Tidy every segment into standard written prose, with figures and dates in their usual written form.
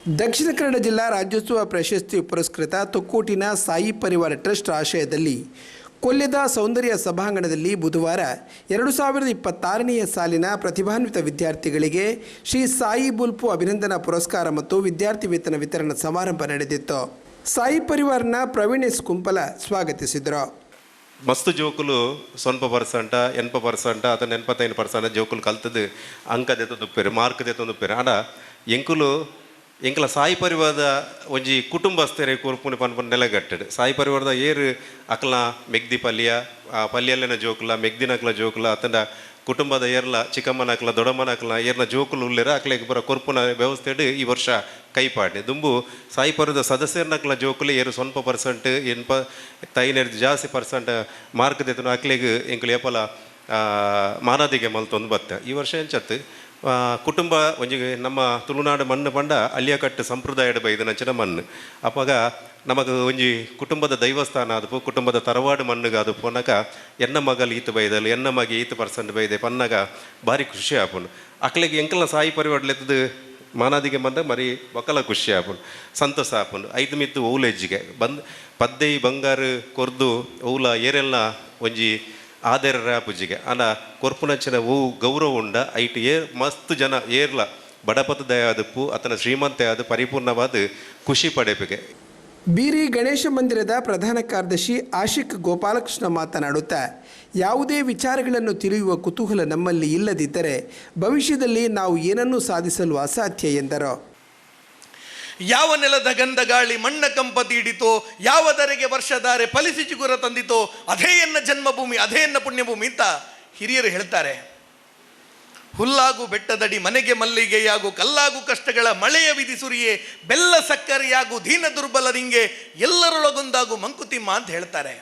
ದಕ್ಷಿಣ ಕನ್ನಡ ಜಿಲ್ಲಾ ರಾಜ್ಯೋತ್ಸವ ಪ್ರಶಸ್ತಿ ಪುರಸ್ಕೃತ ತೊಕ್ಕೋಟಿನ ಸಾಯಿ ಪರಿವಾರ ಟ್ರಸ್ಟ್ ಆಶ್ರಯದಲ್ಲಿ ಕೊಲ್ಯದ ಸೌಂದರ್ಯ ಸಭಾಂಗಣದಲ್ಲಿ ಬುಧವಾರ 2026ನೇ ಸಾಲಿನ ಪ್ರತಿಭಾನ್ವಿತ ವಿದ್ಯಾರ್ಥಿಗಳಿಗೆ ಶ್ರೀ ಸಾಯಿ ಬುಲ್ಪು ಅಭಿನಂದನಾ ಪುರಸ್ಕಾರ ಮತ್ತು ವಿದ್ಯಾರ್ಥಿ ವೇತನ ವಿತರಣಾ ಸಮಾರಂಭ ನಡೆದಿತ್ತು. ಸಾಯಿ ಪರಿವಾರನ ಪ್ರವೀಣ್ ಎಸ್ ಕುಂಪಲ ಸ್ವಾಗತಿಸಿದರು. ಮಸ್ತ್ ಜೋಕುಲು 0% 80% ಅಥವಾ 85% ಜೋಕುಲು ಕಲ್ತದ್ದು ಅಂಕ ದೆತ್ತೊಂದುಪ್ಪೇರು ಮಾರ್ಕ್ ದೆತ್ತೊಂದುಪ್ಪೇರು ಆಡ ಎಂಕಲ ಸಾಯಿ ಪರಿವಾರದ ಒಂಜಿ ಕುಟುಂಬಸ್ಥರೇ ಕೂರ್ಪುನಿ ಪನ್ಪುನ ನೆಲೆಗಟ್ಟಡು. ಸಾಯಿ ಪರಿವಾರದ ಏರು ಅಕ್ಲ ಮೆಗ್ದಿ ಪಲ್ಯಲ್ಲಿನ ಜೋಕುಲ ಮೆಗ್ದಿನಕ್ಲ ಜೋಕುಲ ಅತಂಡ ಕುಟುಂಬದ ಏರ್ಲ ಚಿಕ್ಕಮ್ಮನಕ್ಲ ದೊಡ್ಡಮ್ಮನಕ್ಲ ಏರ್ನ ಜೋಕುಲು ಉಳ್ಳೇರ ಅಕ್ಲೆಗೆ ಬರೋ ಕೊರ್ಪುನ ವ್ಯವಸ್ಥೆ ಈ ವರ್ಷ ಕೈಪಾಡಿ ದುಂಬು ಸಾಯಿ ಪರಿವಾರದ ಸದಸ್ಯರನಕ್ಲ ಜೋಕುಲು ಏರು 0% ಎನ್ಪ ತೈನೇರ್ದು ಜಾಸ್ತಿ % ಮಾರ್ಕ್ ದೆತ್ತನು ಅಕ್ಲೆಗೆ ಎಂಕಲು ಏಪಲ ಮಾನಾದಿಗೆ ಮಲ್ತೊಂದು ಬತ್ತ. ಈ ವರ್ಷ ಎಂಚತ್ತು ಕುಟುಂಬ ಒಂಜಿ ನಮ್ಮ ತುಳುನಾಡು ಮಣ್ಣು ಪಂಡ ಅಲ್ಲಿಯಕಟ್ಟು ಸಂಪ್ರದಾಯದ ಬೈದನಂಚಿನ ಮಣ್ಣು ಅಪ್ಪಾಗ ನಮಗೆ ಒಂಜಿ ಕುಟುಂಬದ ದೈವಸ್ಥಾನ ಅದಪ್ಪು ಕುಟುಂಬದ ತರವಾಡು ಮಣ್ಣುಗ ಅದು ಪೊನ್ನಕ ಎನ್ನ ಮಗಲು ಈತು ಬೈದಲು ಎನ್ನ ಮಗೆ 8% ಬೈದೆ ಪನ್ನಗ ಭಾರಿ ಖುಷಿ ಆಪುನು. ಅಕ್ಲೆಗೆ ಎಂಕಲ್ನ ಸಾಯಿ ಪರಿವಾಡ್ಲೆತ್ತದು ಮಾನಾದಿಗೆ ಬಂದ ಮರಿ ಒಕ್ಕಲ ಖುಷಿ ಆಪುನು ಸಂತೋಷ ಆಪುನು. 5 ಮಿತ್ತು ಓಲೇಜ್ಗೆ ಬಂದು ಪದ್ದೈ ಬಂಗಾರು ಕೊರ್ದು ಓಲ ಏರೆಲ್ಲ ಒಂಜಿ ಆಧಾರ ಪೂಜೆಗೆ ಅಲ್ಲ ಕೊರ್ಪುನಚ್ಚಿನ ಹೂ ಗೌರವ ಉಂಡ ಐಟ್ ಮಸ್ತ್ ಜನ ಏರ್ಲ ಬಡಪತದ ಅದಪ್ಪು ಆತನ ಶ್ರೀಮಂತ ಅದು ಪರಿಪೂರ್ಣವಾದ ಖುಷಿ ಪಡೆಪಿಗೆ. ಬೀರಿ ಗಣೇಶ ಮಂದಿರದ ಪ್ರಧಾನ ಕಾರ್ಯದರ್ಶಿ ಆಶಿಕ್ ಗೋಪಾಲಕೃಷ್ಣ ಮಾತನಾಡುತ್ತಾ, ಯಾವುದೇ ವಿಚಾರಗಳನ್ನು ತಿಳಿಯುವ ಕುತೂಹಲ ನಮ್ಮಲ್ಲಿ ಇಲ್ಲದಿದ್ದರೆ ಭವಿಷ್ಯದಲ್ಲಿ ನಾವು ಏನನ್ನೂ ಸಾಧಿಸಲು ಅಸಾಧ್ಯ ಎಂದರು. ಯಾವ ನೆಲದ ಗಂಧ ಗಾಳಿ ಮಣ್ಣ ಕಂಪತಿ ಹಿಡಿತೋ, ಯಾವ ಧರೆಗೆ ವರ್ಷಧಾರೆ ಫಲಿಸಿ ಚಿಗುರ ತಂದಿತೋ, ಅದೇ ಎನ್ನ ಜನ್ಮಭೂಮಿ ಅದೇ ಎನ್ನ ಪುಣ್ಯಭೂಮಿ ಅಂತ ಹಿರಿಯರು ಹೇಳ್ತಾರೆ. ಹುಲ್ಲಾಗು ಬೆಟ್ಟದಡಿ ಮನೆಗೆ ಮಲ್ಲಿಗೆಯಾಗು, ಕಲ್ಲಾಗು ಕಷ್ಟಗಳ ಮಳೆಯ ವಿಧಿ ಸುರಿಯೇ, ಬೆಲ್ಲ ಸಕ್ಕರೆಯಾಗು ದೀನ ದುರ್ಬಲರಿಂಗೆ, ಎಲ್ಲರೊಳಗೊಂದಾಗು ಮಂಕುತಿಮ್ಮ ಅಂತ ಹೇಳ್ತಾರೆ.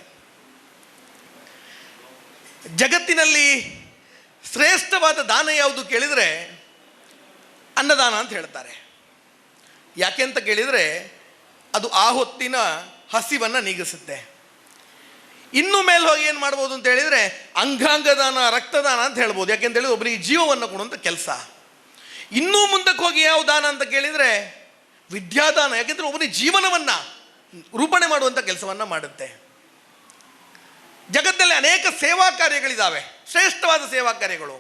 ಜಗತ್ತಿನಲ್ಲಿ ಶ್ರೇಷ್ಠವಾದ ದಾನ ಯಾವುದು ಕೇಳಿದರೆ ಅನ್ನದಾನ ಅಂತ ಹೇಳ್ತಾರೆ. ಯಾಕೆ ಅಂತ ಕೇಳಿದರೆ ಅದು ಆ ಹೊತ್ತಿನ ಹಸಿವನ್ನು ನೀಗಿಸುತ್ತೆ. ಇನ್ನು ಮೇಲೆ ಹೋಗಿ ಏನು ಮಾಡ್ಬೋದು ಅಂತ ಹೇಳಿದರೆ ಅಂಗಾಂಗ ದಾನ ರಕ್ತದಾನ ಅಂತ ಹೇಳ್ಬೋದು. ಯಾಕೆಂತ ಹೇಳಿದ್ರೆ ಒಬ್ಬರಿಗೆ ಜೀವವನ್ನು ಕೊಡುವಂಥ ಕೆಲಸ. ಇನ್ನೂ ಮುಂದಕ್ಕೆ ಹೋಗಿ ಯಾವ ದಾನ ಅಂತ ಕೇಳಿದರೆ ವಿದ್ಯಾದಾನ. ಯಾಕೆಂದರೆ ಒಬ್ಬರಿಗೆ ಜೀವನವನ್ನು ರೂಪಣೆ ಮಾಡುವಂಥ ಕೆಲಸವನ್ನು ಮಾಡುತ್ತೆ. ಜಗತ್ತಲ್ಲಿ ಅನೇಕ ಸೇವಾ ಕಾರ್ಯಗಳಿದ್ದಾವೆ, ಶ್ರೇಷ್ಠವಾದ ಸೇವಾ ಕಾರ್ಯಗಳು.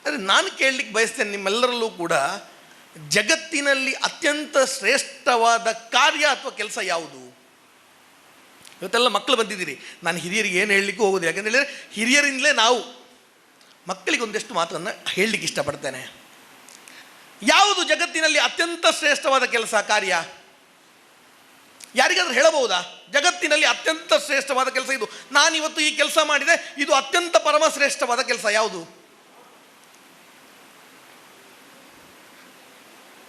ಆದರೆ ನಾನು ಕೇಳಲಿಕ್ಕೆ ಬಯಸ್ತೇನೆ ನಿಮ್ಮೆಲ್ಲರಲ್ಲೂ ಕೂಡ, ಜಗತ್ತಿನಲ್ಲಿ ಅತ್ಯಂತ ಶ್ರೇಷ್ಠವಾದ ಕಾರ್ಯ ಅಥವಾ ಕೆಲಸ ಯಾವುದು? ಇವತ್ತೆಲ್ಲ ಮಕ್ಕಳು ಬಂದಿದ್ದೀರಿ, ನಾನು ಹಿರಿಯರಿಗೆ ಏನು ಹೇಳಲಿಕ್ಕೂ ಹೋಗೋದು. ಯಾಕೆಂತ ಹೇಳಿದರೆ ಹಿರಿಯರಿಂದಲೇ ನಾವು ಮಕ್ಕಳಿಗೆ ಒಂದಷ್ಟು ಮಾತನ್ನು ಹೇಳಲಿಕ್ಕೆ ಇಷ್ಟಪಡ್ತೇನೆ. ಯಾವುದು ಜಗತ್ತಿನಲ್ಲಿ ಅತ್ಯಂತ ಶ್ರೇಷ್ಠವಾದ ಕೆಲಸ ಕಾರ್ಯ? ಯಾರಿಗಾದ್ರೂ ಹೇಳಬಹುದಾ? ಜಗತ್ತಿನಲ್ಲಿ ಅತ್ಯಂತ ಶ್ರೇಷ್ಠವಾದ ಕೆಲಸ ಇದು, ನಾನಿವತ್ತು ಈ ಕೆಲಸ ಮಾಡಿದೆ, ಇದು ಅತ್ಯಂತ ಪರಮ ಶ್ರೇಷ್ಠವಾದ ಕೆಲಸ ಯಾವುದು?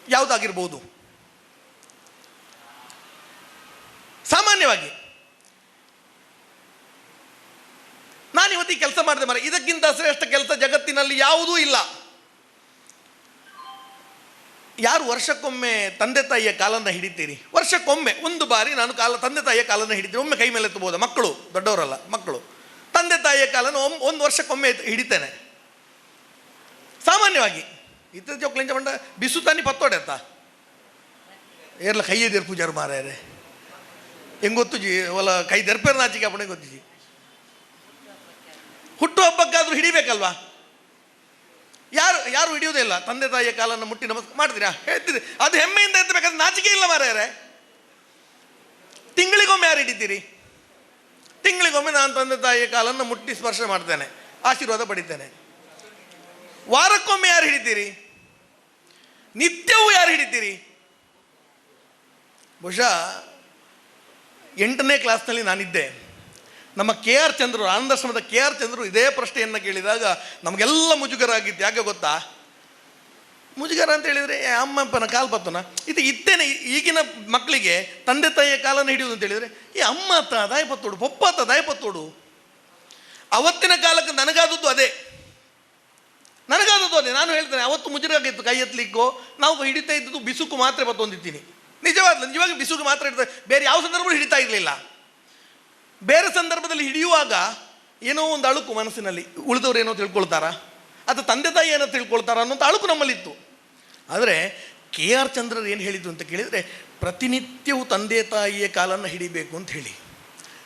ಯಾವುದಾಗಿರ್ಬೋದು? ಸಾಮಾನ್ಯವಾಗಿ ನಾನಿವತ್ತು ಈ ಕೆಲಸ ಮಾಡಿದೆ ಮರ, ಇದಕ್ಕಿಂತ ಶ್ರೇಷ್ಠ ಕೆಲಸ ಜಗತ್ತಿನಲ್ಲಿ ಯಾವುದೂ ಇಲ್ಲ. ಯಾರು ವರ್ಷಕ್ಕೊಮ್ಮೆ ತಂದೆ ತಾಯಿಯ ಕಾಲನ್ನು ಹಿಡಿತೀರಿ? ವರ್ಷಕ್ಕೊಮ್ಮೆ ಒಂದು ಬಾರಿ ನಾನು ತಂದೆ ತಾಯಿಯ ಕಾಲನ್ನು ಹಿಡಿತೀನಿ. ಒಮ್ಮೆ ಕೈ ಮೇಲೆ ಎತ್ತಬಹುದು. ಮಕ್ಕಳು, ದೊಡ್ಡವರಲ್ಲ, ಮಕ್ಕಳು ತಂದೆ ತಾಯಿಯ ಕಾಲನ್ನು ಒಂದು ವರ್ಷಕ್ಕೊಮ್ಮೆ ಹಿಡಿತೇನೆ ಸಾಮಾನ್ಯವಾಗಿ. ಇತ್ತ ಜೋಕ್ಲಿಂಚ ಬಂಡ ಬಿಸು ತಾನಿ ಪತ್ತೋಡೆ ಅತ್ತ ಏರ್ಲ ಕೈ ಎದಿರ್ ಪೂಜಾರು ಮಾರ್ಯಾರೆ ಹೆಂಗೆ ಗೊತ್ತು ಜಿ ಒಲ ಕೈ ದೆರ್ಪೇರ್ ನಾಚಿಕೆ ಅಪ್ಪಣೆ ಗೊತ್ತಿಜಿ. ಹುಟ್ಟು ಹಬ್ಬಕ್ಕಾದ್ರೂ ಹಿಡಿಬೇಕಲ್ವಾ? ಯಾರು ಹಿಡಿಯೋದೇ ಇಲ್ಲ. ತಂದೆ ತಾಯಿಯ ಕಾಲನ್ನು ಮುಟ್ಟಿ ನಮಸ್ಕಾರ ಮಾಡ್ತೀರಾ? ಹೇಳ್ತೀರಿ, ಅದು ಹೆಮ್ಮೆಯಿಂದ ಎತ್ತಬೇಕಾದ್ರೆ ನಾಚಿಕೆ ಇಲ್ಲ ಮಾರ್ಯಾರೆ. ತಿಂಗಳಿಗೊಮ್ಮೆ ಯಾರು ಹಿಡಿತೀರಿ? ತಿಂಗಳಿಗೊಮ್ಮೆ ನಾನು ತಂದೆ ತಾಯಿಯ ಕಾಲನ್ನು ಮುಟ್ಟಿ ಸ್ಪರ್ಶ ಮಾಡ್ತೇನೆ, ಆಶೀರ್ವಾದ ಪಡಿತೇನೆ. ವಾರಕ್ಕೊಮ್ಮೆ ಯಾರು ಹಿಡಿತೀರಿ? ನಿತ್ಯವೂ ಯಾರು ಹಿಡಿತೀರಿ? ಬಹುಶಃ 8ನೇ ಕ್ಲಾಸ್ನಲ್ಲಿ ನಾನಿದ್ದೆ. ನಮ್ಮ KR ಚಂದ್ರು, ಆನಂದಾಶ್ರಮದ KR ಚಂದ್ರು ಇದೇ ಪ್ರಶ್ನೆಯನ್ನು ಕೇಳಿದಾಗ ನಮಗೆಲ್ಲ ಮುಜುಗರ ಆಗಿತ್ತು. ಯಾಕೆ ಗೊತ್ತಾ? ಮುಜುಗರ ಅಂತ ಹೇಳಿದರೆ ಅಮ್ಮಪ್ಪನ ಕಾಲು ಪತ್ತನ ಇದು ಇತ್ತೇನೆ. ಈಗಿನ ಮಕ್ಕಳಿಗೆ ತಂದೆ ತಾಯಿಯ ಕಾಲನ್ನು ಹಿಡಿಯೋದು ಅಂತ ಹೇಳಿದರೆ ಈ ಅಮ್ಮ ಅತ್ತ ದಾಯಪತ್ತೋಡು, ಪಪ್ಪ ಅತ್ತ ದಾಯಪತ್ತೋಡು. ಅವತ್ತಿನ ಕಾಲಕ್ಕೆ ನನಗಾದದ್ದು ಅದೇ. ನಾನು ಹೇಳ್ತೇನೆ, ಅವತ್ತು ಮುಜುರಾಗಿತ್ತು ಕೈ ಎತ್ತಲಿಕ್ಕೋ. ನಾವು ಹಿಡಿತಾ ಇದ್ದದ್ದು ಬಿಸುಕು ಮಾತ್ರ ಬತ್ತೊಂದಿದ್ದೀನಿ. ನಿಜವಾಗಿ ಬಿಸುಕು ಮಾತ್ರ ಹಿಡಿತಾ, ಬೇರೆ ಯಾವ ಸಂದರ್ಭದಲ್ಲಿ ಹಿಡಿತಾ ಇರಲಿಲ್ಲ. ಬೇರೆ ಸಂದರ್ಭದಲ್ಲಿ ಹಿಡಿಯುವಾಗ ಏನೋ ಒಂದು ಅಳುಕು ಮನಸ್ಸಿನಲ್ಲಿ, ಉಳಿದವರು ಏನೋ ತಿಳ್ಕೊಳ್ತಾರಾ ಅಥವಾ ತಂದೆ ತಾಯಿ ಏನೋ ತಿಳ್ಕೊಳ್ತಾರ ಅನ್ನೋಂಥ ಅಳುಕು ನಮ್ಮಲ್ಲಿತ್ತು. ಆದರೆ ಕೆ ಆರ್ ಚಂದ್ರರು ಏನು ಹೇಳಿದರು ಅಂತ ಕೇಳಿದರೆ, ಪ್ರತಿನಿತ್ಯವೂ ತಂದೆ ತಾಯಿಯ ಕಾಲನ್ನು ಹಿಡಿಬೇಕು ಅಂತ ಹೇಳಿ.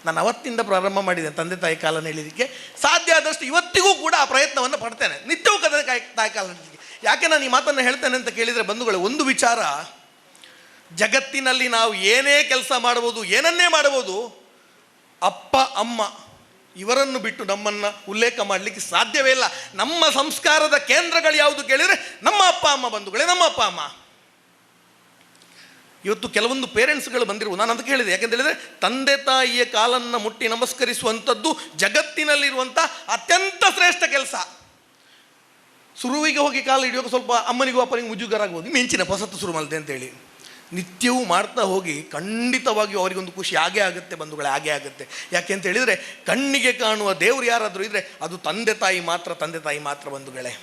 ನಾನು ಅವತ್ತಿಂದ ಪ್ರಾರಂಭ ಮಾಡಿದೆ ತಂದೆ ತಾಯಿ ಕಾಲನ್ನು ಹಿಡಿಯೋದಕ್ಕೆ. ಸಾಧ್ಯ ಆದಷ್ಟು ಇವತ್ತಿಗೂ ಕೂಡ ಆ ಪ್ರಯತ್ನವನ್ನು ಪಡ್ತೇನೆ, ನಿತ್ಯವೂ ತಾಯಿ ಕಾಲ ಹಿಡಿಯೋದಕ್ಕೆ. ಯಾಕೆ ನಾನು ಈ ಮಾತನ್ನು ಹೇಳ್ತೇನೆ ಅಂತ ಕೇಳಿದರೆ ಬಂಧುಗಳೇ, ಒಂದು ವಿಚಾರ, ಜಗತ್ತಿನಲ್ಲಿ ನಾವು ಏನೇ ಕೆಲಸ ಮಾಡ್ಬೋದು, ಏನನ್ನೇ ಮಾಡ್ಬೋದು, ಅಪ್ಪ ಅಮ್ಮ ಇವರನ್ನು ಬಿಟ್ಟು ನಮ್ಮನ್ನು ಉಲ್ಲೇಖ ಮಾಡಲಿಕ್ಕೆ ಸಾಧ್ಯವೇ ಇಲ್ಲ. ನಮ್ಮ ಸಂಸ್ಕಾರದ ಕೇಂದ್ರಗಳು ಯಾವುದು ಕೇಳಿದರೆ ನಮ್ಮ ಅಪ್ಪ ಅಮ್ಮ ಬಂಧುಗಳೇ, ನಮ್ಮ ಅಪ್ಪ ಅಮ್ಮ. ಇವತ್ತು ಕೆಲವೊಂದು ಪೇರೆಂಟ್ಸ್ಗಳು ಬಂದಿರುವುದು, ನಾನು ಅಂತ ಕೇಳಿದೆ, ಯಾಕೆಂತ ಹೇಳಿದರೆ ತಂದೆ ತಾಯಿಯ ಕಾಲನ್ನು ಮುಟ್ಟಿ ನಮಸ್ಕರಿಸುವಂಥದ್ದು ಜಗತ್ತಿನಲ್ಲಿರುವಂಥ ಅತ್ಯಂತ ಶ್ರೇಷ್ಠ ಕೆಲಸ. ಶುರುವಿಗೆ ಹೋಗಿ ಕಾಲು ಹಿಡಿಯೋಕೆ ಸ್ವಲ್ಪ ಅಮ್ಮನಿಗೂ ಅಪ್ಪನಿಗೂ ಮುಜುಗರ ಆಗ್ಬೋದು, ಮಿಂಚಿನ ಹೊಸತು ಶುರು ಮಾಡಿದೆ ಅಂತೇಳಿ. ನಿತ್ಯವೂ ಮಾಡ್ತಾ ಹೋಗಿ ಖಂಡಿತವಾಗಿಯೂ ಅವರಿಗೊಂದು ಖುಷಿ ಆಗೇ ಆಗುತ್ತೆ ಬಂಧುಗಳೇ, ಆಗೇ ಆಗುತ್ತೆ. ಯಾಕೆ ಅಂತ ಹೇಳಿದರೆ, ಕಣ್ಣಿಗೆ ಕಾಣುವ ದೇವರು ಯಾರಾದರೂ ಇದ್ದರೆ ಅದು ತಂದೆ ತಾಯಿ ಮಾತ್ರ, ತಂದೆ ತಾಯಿ ಮಾತ್ರ ಬಂಧುಗಳೇ.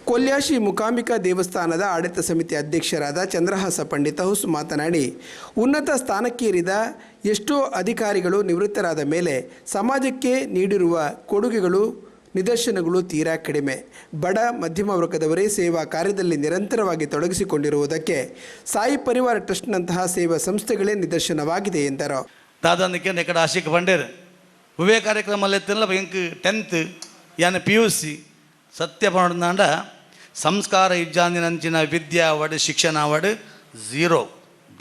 ಕೊಲ್ಯ ಶ್ರೀ ಮೂಕಾಂಬಿಕಾ ದೇವಸ್ಥಾನದ ಆಡಳಿತ ಸಮಿತಿ ಅಧ್ಯಕ್ಷರಾದ ಚಂದ್ರಹಾಸ ಪಂಡಿತ ಹುಸ್ ಮಾತನಾಡಿ, ಉನ್ನತ ಸ್ಥಾನಕ್ಕೇರಿದ ಎಷ್ಟೋ ಅಧಿಕಾರಿಗಳು ನಿವೃತ್ತರಾದ ಮೇಲೆ ಸಮಾಜಕ್ಕೆ ನೀಡಿರುವ ಕೊಡುಗೆಗಳು, ನಿದರ್ಶನಗಳು ತೀರಾ ಕಡಿಮೆ. ಬಡ ಮಧ್ಯಮ ವರ್ಗದವರೇ ಸೇವಾ ಕಾರ್ಯದಲ್ಲಿ ನಿರಂತರವಾಗಿ ತೊಡಗಿಸಿಕೊಂಡಿರುವುದಕ್ಕೆ ಸಾಯಿ ಪರಿವಾರ ಟ್ರಸ್ಟ್ನಂತಹ ಸೇವಾ ಸಂಸ್ಥೆಗಳೇ ನಿದರ್ಶನವಾಗಿದೆ ಎಂದರು. దాదానికి ఇక్కడ ఆశిక పండారు ఉవే కార్యక్రమాలు ఎత్తున ఇంక 10th యాన PUC సత్య పడుందాండ సంస్కార ఇజ్జాందినంచిన విద్య అవడు శిక్షణ అవడు 0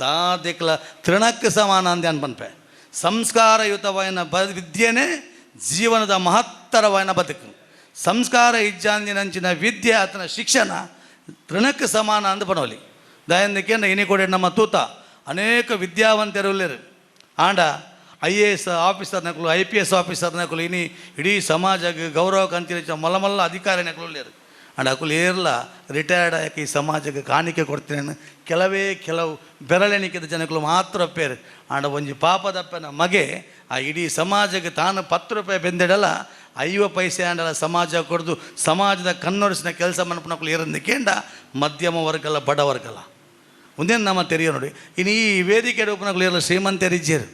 దాదికల తృణಕ್ಕೆ ಸಮಾನ ಅಂತ ಅನ್ಪನ್ಪೆ. ಸಂಸ್ಕಾರಯುತವಾದ ವಿದ್ಯೆನೇ ಜೀವನದ ಮಹತ್ತರವಾದ ಬದುಕು. ಸಂಸ್ಕಾರ ಇಜ್ಜಾಂದಿನಂಚಿನ ವಿದ್ಯೆ ಆತನ ಶಿಕ್ಷಣ ತೃಣಕ್ಕೆ ಸಮಾನ ಅಂತ ಪನವಲಿ. ದಯಂದಕ್ಕೆ ಇನಿ ಕೊಡೆ ನಮ್ಮ ತೂತ ಅನೇಕ ವಿದ್ಯಾವಂತರು ಇಲ್ಲರು ಆಂಡ IAS ಆಫೀಸರ್ನಕಲು IPS ಆಫೀಸರ್ನಕಲು ಇನಿ ಇಡೀ ಸಮಾಜಕ್ಕೆ ಗೌರವ ಕಂತಿನ ಮಲ್ಲ ಅಧಿಕಾರಿನಕಲು ಇಲ್ಲರು. ಆಂಡ ಅಕುಲು ಏರ್ಲ ರಿಟೈರ್ಡ್ ಆಗಿ ಈ ಸಮಾಜಕ್ಕೆ ಕಾಣಿಕೆ ಕೊಡ್ತೇನೆ ಕೆಲವು ಬೆರಳೆಣಿಕೆದ ಜನಗಳು ಮಾತ್ರ ಒಪ್ಪೇರು. ಆಂಡ ಒಂಜಿ ಪಾಪದಪ್ಪನ ಮಗೆ ಆ ಇಡೀ ಸಮಾಜಕ್ಕೆ ತಾನು 10 ರೂಪಾಯಿ ಬೆಂದಿಡಲ್ಲ 50 ಪೈಸೆ ಆಂಡಲ ಸಮಾಜ ಕೊಡ್ದು ಸಮಾಜದ ಕಣ್ಣೊರೆಸಿನ ಕೆಲಸ ಮನಪನಕ್ಕಲು ಏರಂದಕ್ಕೆಂಡ ಮಧ್ಯಮ ವರ್ಗಲ ಬಡ ವರ್ಗಲ ಒಂದೇನು ನಮ್ಮ ತೆರಿಯ ನೋಡಿ. ಇನ್ನು ಈ ವೇದಿಕೆ ರೂಪನಗಳು ಎಲ್ಲ ಶ್ರೀಮಂತರಿಜ್ಜೇರು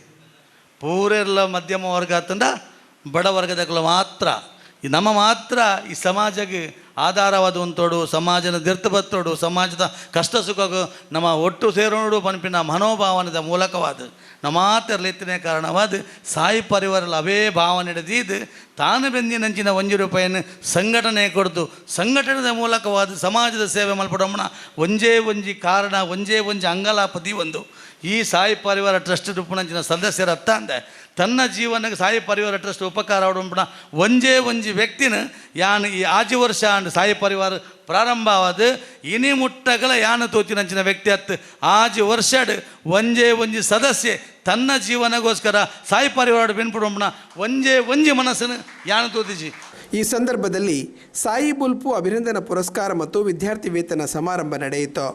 ಪೂರೆಲ್ಲ ಮಧ್ಯಮ ವರ್ಗ ಆತಂಡ ಬಡ ವರ್ಗದಗಳು ಮಾತ್ರ ಈ ನಮ್ಮ ಮಾತ್ರ ಈ ಸಮಾಜಕ್ಕೆ ಆಧಾರವಾದ ಒಂತೋಡು ಸಮಾಜನ ದಿರ್ತಬತ್ತೋಡು ಸಮಾಜದ ಕಷ್ಟ ಸುಖ ನಮ್ಮ ಒಟ್ಟು ಸೇರೋಡು ಪನ್ಪಿನ ಮನೋಭಾವನದ ಮೂಲಕವಾದ ನಮ್ಮ ಮಾತಿರಲಿತ್ತನೇ ಕಾರಣವಾದ ಸಾಯಿ ಪರಿವಾರಲ್ಲ ಅವೇ ಭಾವನೆ ಹಿಡಿದಿದ್ದು ತಾನು ಬೆಂದಿನಂಚಿನ 1 ರೂಪಾಯಿಯನ್ನು ಸಂಘಟನೆ ಕೊಡ್ದು ಸಂಘಟನೆದ ಮೂಲಕವಾದ ಸಮಾಜದ ಸೇವೆ ಮಲ್ಪಡೋಣ ಒಂಜಿ ಕಾರಣ ಒಂಜಿ ಅಂಗಲಾಪದಿ ಒಂದು ಈ ಸಾಯಿ ಪರಿವಾರ ಟ್ರಸ್ಟ್ ರೂಪಣಂಚಿನ ಸದಸ್ಯರ ಅತ್ತ ಅಂದೆ ತನ್ನ ಜೀವನಕ್ಕೆ ಸಾಯಿ ಪರಿವಾರ ಟ್ರಸ್ಟ್ ಉಪಕಾರ ಅವಡಂಪಣ ಒಂಜಿ ವ್ಯಕ್ತಿನ ಯಾನು ಈ ಆಜಿ ವರ್ಷ ಅಂಡ್ ಸಾಯಿ ಪರಿವಾರ ಪ್ರಾರಂಭ ಆವಾದ ಇನಿ ಮುಟ್ಟಗಳ ಯಾನು ತೋಚಿನಂಚಿನ ವ್ಯಕ್ತಿ ಹತ್ತು ಆಜಿ ವರ್ಷಡ್ ಒಂಜಿ ಸದಸ್ಯೆ ತನ್ನ ಜೀವನಗೋಸ್ಕರ ಸಾಯಿ ಪರಿವಾರ ಬೆನ್ಪಡಂಪಣ ಒಂಜಿ ಮನಸ್ಸನ್ನು ಯಾನು ತೋತಿಜಿ. ಈ ಸಂದರ್ಭದಲ್ಲಿ ಸಾಯಿ ಬುಲ್ಪು ಅಭಿನಂದನಾ ಪುರಸ್ಕಾರ ಮತ್ತು ವಿದ್ಯಾರ್ಥಿ ವೇತನ ಸಮಾರಂಭ ನಡೆಯಿತು.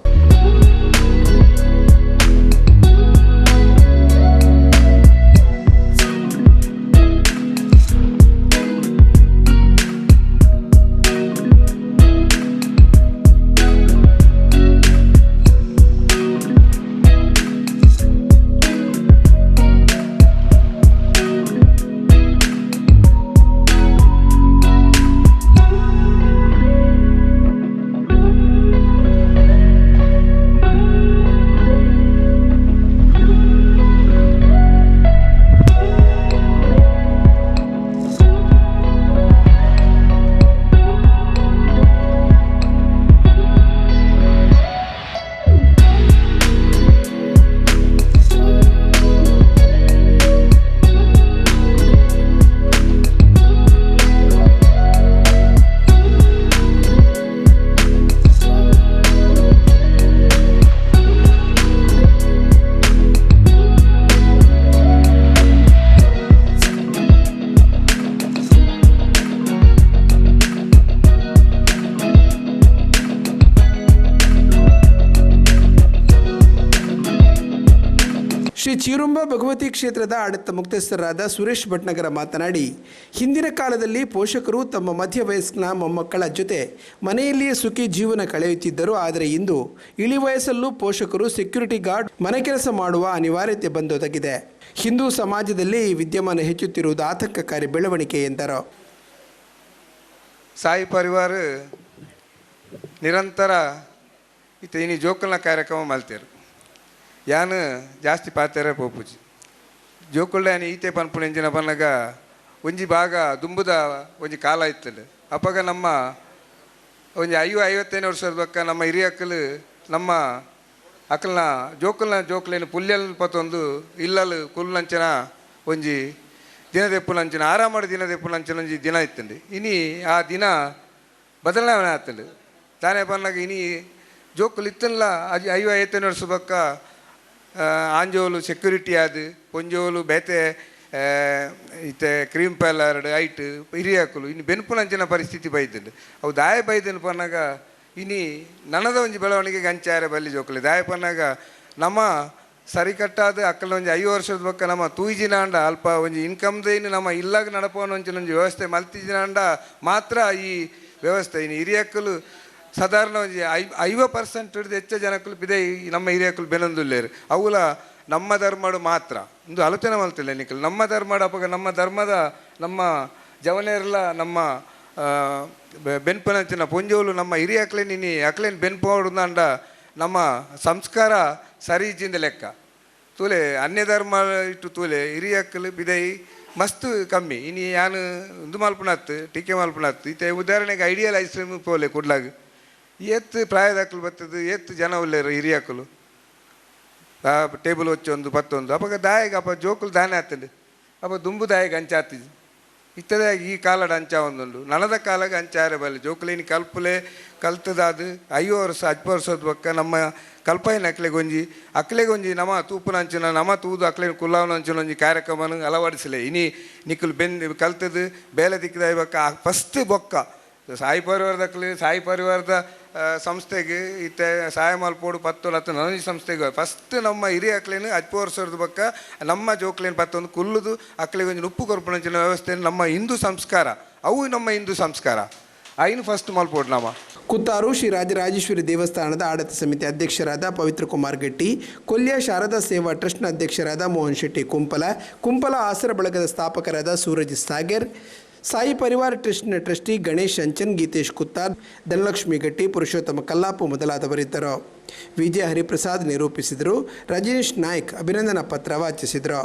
ಶ್ರೀ ಚೀರುಂಬ ಭಗವತಿ ಕ್ಷೇತ್ರದ ಆಡಳಿತ ಮುಖ್ಯಸ್ಥರಾದ ಸುರೇಶ್ ಭಟ್ನಗರ ಮಾತನಾಡಿ, ಹಿಂದಿನ ಕಾಲದಲ್ಲಿ ಪೋಷಕರು ತಮ್ಮ ಮಧ್ಯವಯಸ್ಕನ ಮೊಮ್ಮಕ್ಕಳ ಜೊತೆ ಮನೆಯಲ್ಲಿಯೇ ಸುಖಿ ಜೀವನ ಕಳೆಯುತ್ತಿದ್ದರು. ಆದರೆ ಇಂದು ಇಳಿ ವಯಸ್ಸಲ್ಲೂ ಪೋಷಕರು ಸೆಕ್ಯೂರಿಟಿ ಗಾರ್ಡ್ ಮನೆ ಕೆಲಸ ಮಾಡುವ ಅನಿವಾರ್ಯತೆ ಬಂದೊದಗಿದೆ. ಹಿಂದೂ ಸಮಾಜದಲ್ಲಿ ಈ ವಿದ್ಯಮಾನ ಹೆಚ್ಚುತ್ತಿರುವುದು ಆತಂಕಕಾರಿ ಬೆಳವಣಿಗೆ ಎಂದರು. ಸಾಯಿ ಪರಿವಾರ ನಿರಂತರ ಇತ್ತೆ ಇನ್ನು ಜೋಕಲ್ನ ಕಾರ್ಯಕ್ರಮ ಮಲ್ತೇರು ಯಾನು ಜಾಸ್ತಿ ಪಾತೆರ ಪೋಪುಜಿ ಜೋಕುಲ್ಡ ಯಾನು ಈತೆ ಪನ್ಪುಣ ಎಂಜಿನ ಬನ್ನಗ ಒಂಜಿ ಭಾಗ ದುಂಬುದ ಒಂಜಿ ಕಾಲ ಇತ್ತಲ್ಲ ಅಪ್ಪಾಗ ನಮ್ಮ ಒಂಜಿ 55 ವರ್ಷದ ಬಕ್ಕ ನಮ್ಮ ಹಿರಿಯಕ್ಕಲು ನಮ್ಮ ಅಕ್ಕಲ್ನ ಜೋಕುಲೇನು ಪುಲ್ಯಲ್ ಪತ್ತೊಂದು ಇಲ್ಲಲು ಕುಲ್ಲಂಚನ ಒಂಜಿ ದಿನದೆಪ್ಪುನಂಚನ ಆರಾಮಾಡು ದಿನದೆಪ್ಪುನಂಚನ ಒಂಜಿ ದಿನ ಇತ್ತಂడి ಇನಿ ಆ ದಿನ ಬದಲಾವಣೆ ಆತಂಡು ತಾನೇ ಪನ್ನಾಗ ಇನಿ ಜೋಕುಲು ಇತ್ತಲ್ಲ 55 ವರ್ಷ ಬಕ್ಕ ಆಂಜೋಲು ಸೆಕ್ಯೂರಿಟಿ ಆದು ಪೊಂಜೋಲು ಬೇತೆ ಇತ್ತೆ ಕ್ರೀಮ್ ಪ್ಯಾಲರ್ಡ್ ಐಟ್ ಹಿರಿಯಾಕುಲು ಇನ್ನು ಬೆನ್ಪುನಂಚಿನ ಪರಿಸ್ಥಿತಿ ಬೈದಂಡು ಅವು ದಾಯ ಬೈದನು ಪನ್ನಾಗ ಇನಿ ನನದ ಒಂಜಿ ಬೆಳವಣಿಗೆಗೆ ಅಂಚಾರೆ ಬಲ್ಲಿ ಜೋಕುಲು ದಾಯ ಪನ್ನಾಗ ನಮ್ಮ ಸರಿಕಟ್ಟಾದ ಅಕ್ಕಲ ಒಂಜಿ 5 ವರ್ಷದ ಬಕ್ಕ ನಮ್ಮ ತೂಯಿಜಿನಾಂಡ ಅಲ್ಪ ಒಂಜಿ ಇನ್ಕಮ್ದೇನು ನಮ್ಮ ಇಲ್ಲಾಗ ನಡಪೋನ ಒಂಜಿ ವ್ಯವಸ್ಥೆ ಮಲ್ತಿಜಿನಾಂಡ ಮಾತ್ರ ಈ ವ್ಯವಸ್ಥೆ ಇನ್ನು ಹಿರಿಯಕ್ಕಲು ಸಾಧಾರಣ ಒಂಜಿ 50% ಹಿಡಿದು ಹೆಚ್ಚು ಜನಕ್ಕಲು ಬಿದೆ ನಮ್ಮ ಹಿರಿಯಕ್ಕಲು ಬೆನೊಂದುಲ್ಲೇರು ಅವುಲ ನಮ್ಮ ಧರ್ಮಡು ಮಾತ್ರ ಒಂದು ಆಲೋಚನೆ ಮಾಡ್ತಿಲ್ಲ ನಿಖಲ್ ನಮ್ಮ ಧರ್ಮಡ ಅಪ್ಪಾಗ ನಮ್ಮ ಧರ್ಮದ ನಮ್ಮ ಜವನೇರ್ಲ ನಮ್ಮ ಬೆನ್ಪನಂಚಿನ ಪೊಂಜೋಲು ನಮ್ಮ ಹಿರಿಯ ಅಕ್ಲೇನಿ ಅಕ್ಲೇನು ಬೆನ್ಪೋಡುಂದ ನಮ್ಮ ಸಂಸ್ಕಾರ ಸರಿ ಇಜ್ಜಿಂದ ಲೆಕ್ಕ ತೂಲೆ ಅನ್ಯ ಧರ್ಮ ಇಟ್ಟು ತೂಲೆ ಹಿರಿಯಕ್ಕಲು ಬಿದೈ ಮಸ್ತ್ ಕಮ್ಮಿ ಇನ್ನು ಯಾನು ಇದು ಮಲ್ಪುನತ್ತು ಟೀಕೆ ಮಲ್ಪುನತ್ತು ಇತ್ತೆ ಉದಾಹರಣೆಗೆ ಐಡಿಯಲ್ ಐಸ್ ಕ್ರೀಮ್ ಪೋಲೆ ಕುಡ್ಲಾಗ ಏತ್ ಪ್ರಾಯದಕ್ಕಲು ಬರ್ತದೆ ಏತ್ ಜನ ಉಳ್ಳೇರು ಹಿರಿಯಕ್ಕಲು ಟೇಬಲ್ వచ్చి ಒಂದು ಪತ್ತೊಂದು ಅಪ್ಪಾಗ ದಾಯಿಗೆ ಅಪ್ಪ ಜೋಕುಲು ದಾನೆ ಆಗ್ತದೆ ಅಪ್ಪ ದುಂಬು ದಾಯಿಗೆ ಅಂಚಾತಿದ್ದು ಇತ್ತದಾಗ ಈ ಕಾಲಡ ಅಂಚ ಒಂದುಂಡು ನನದ ಕಾಲಾಗ ಅಂಚಾರೆ ಬಲ್ಲಿ ಜೋಕುಲೇನಿ ಕಲ್ಪಲೆ ಕಲ್ತದಾದು 5 ವರ್ಷ 10 ವರ್ಷದ ಬಕ್ಕ ನಮ್ಮ ಕಲ್ಪೈನ ಅಕ್ಲೆಗೊಂಜಿ ನಮ್ಮ ತೂಪುನಂಚಿನ ನಮ್ಮ ತೂದು ಅಕ್ಲೇನು ಕುಲ್ಲಾವನಂಚಿನ ಒಂಜಿ ಕಾರ್ಯಕ್ರಮನ ಅಳವಡಿಸಲೇ ಇನಿ ನಿಕ್ಕಲು ಕಲ್ತದು ಬೇಲೆ ದಿಕ್ಕದ ಬಕ್ಕ ಫಸ್ಟ್ ಬೊಕ್ಕ ಸಾಯಿ ಪರಿವಾರದ ಸಂಸ್ಥೆಗೆ ಇತ್ತೆ ಸಹಾಯ ಮಲ್ಪೋಡು 10 ನನಜಿ ಸಂಸ್ಥೆಗೆ ಫಸ್ಟ್ ನಮ್ಮ ಹಿರಿಯ ಅಕ್ಲೇನು 10 ವರ್ಷದ ಬಕ್ಕ ನಮ್ಮ ಜೋಕ್ಲೇನು ಪತ್ತೊಂದು ಕುಲ್ಲುದು ಅಕ್ಲೆಗೆ ಒಂದು ಉಪ್ಪು ಕೊರ್ಪಣಂಚಿನ ವ್ಯವಸ್ಥೆ ನಮ್ಮ ಹಿಂದೂ ಸಂಸ್ಕಾರ ಅವು ನಮ್ಮ ಹಿಂದೂ ಸಂಸ್ಕಾರ ಐನು ಫಸ್ಟ್ ಮಲ್ಪೋಡು ನಮ್ಮ ಕುತ್ತಾರು ಶ್ರೀ ರಾಜರಾಜೇಶ್ವರಿ ದೇವಸ್ಥಾನದ ಆಡಳಿತ ಸಮಿತಿ ಅಧ್ಯಕ್ಷರಾದ ಪವಿತ್ರ ಕುಮಾರ್ ಗಟ್ಟಿ, ಕೊಲ್ಯ ಶಾರದಾ ಸೇವಾ ಟ್ರಸ್ಟ್ನ ಅಧ್ಯಕ್ಷರಾದ ಮೋಹನ್ ಶೆಟ್ಟಿ ಕುಂಪಲ ಆಸರ ಬಳಗದ ಸ್ಥಾಪಕರಾದ ಸೂರಜ್ ಸಾಗರ್, ಸಾಯಿ ಪರಿವಾರ ಟ್ರಸ್ಟ್ನ ಟ್ರಸ್ಟಿ ಗಣೇಶ್ ಅಂಚನ್, ಗೀತೇಶ್ ಕುತ್ತಾರ್, ಧನಲಕ್ಷ್ಮಿ ಗಟ್ಟಿ, ಪುರುಷೋತ್ತಮ ಕಲ್ಲಾಪು ಮೊದಲಾದವರಿದ್ದರು. ವಿಜಯ ಹರಿಪ್ರಸಾದ್ ನಿರೂಪಿಸಿದರು. ರಜನೀಶ್ ನಾಯ್ಕ್ ಅಭಿನಂದನಾ ಪತ್ರ ವಾಚಿಸಿದರು.